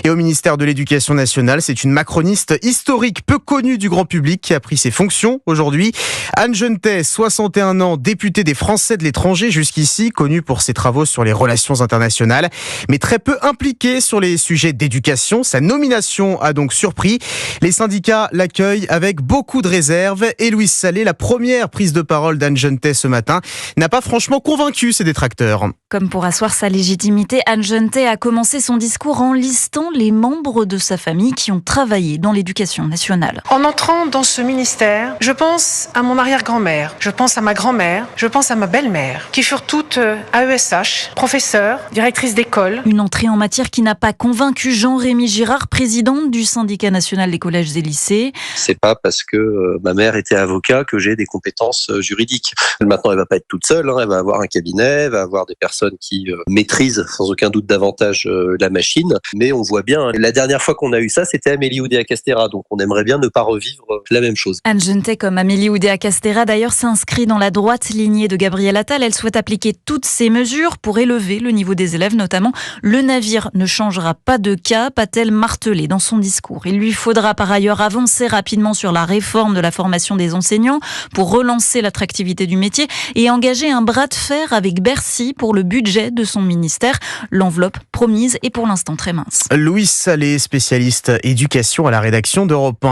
Et au ministère de l'Éducation nationale, c'est une macroniste historique peu connue du grand public qui a pris ses fonctions aujourd'hui. Anne Genetet, 61 ans, députée des Français de l'étranger jusqu'ici, connue pour ses travaux sur les relations internationales, mais très peu impliquée sur les sujets d'éducation. Sa nomination a donc surpris. Les syndicats l'accueillent avec beaucoup de réserves. Et Louise Salé, la première prise de parole d'Anne Genetet ce matin, n'a pas franchement convaincu ses détracteurs. Comme pour asseoir sa légitimité, Anne Genetet a commencé son discours en listant les membres de sa famille qui ont travaillé dans l'éducation nationale. En entrant dans ce ministère, je pense à mon arrière-grand-mère, je pense à ma grand-mère, je pense à ma belle-mère, qui furent toutes AESH, professeurs, directrices d'école. Une entrée en matière qui n'a pas convaincu Jean-Rémy Girard, président du syndicat national des collèges et lycées. C'est pas parce que ma mère était avocat que j'ai des compétences juridiques. Maintenant, elle va pas être toute seule, elle va avoir un cabinet, elle va avoir des personnes qui maîtrisent sans aucun doute davantage la machine. Mais on voit bien, la dernière fois qu'on a eu ça, c'était Amélie Oudéa-Castéra. Donc on aimerait bien ne pas revivre la même chose. Anne Genetet, comme Amélie Oudéa-Castéra, d'ailleurs, s'inscrit dans la droite lignée de Gabriel Attal. Elle souhaite appliquer toutes ces mesures pour élever le niveau des élèves, notamment le navire ne changera pas de cap, a-t-elle martelé dans son discours. Il lui faudra par ailleurs avancer rapidement sur la réforme de la formation des enseignants pour relancer l'attractivité du métier et engager un bras de fer avec Bercy pour le budget de son ministère. L'enveloppe promise est pour l'instant très mince. Louise Salé, spécialiste éducation à la rédaction d'Europe 1.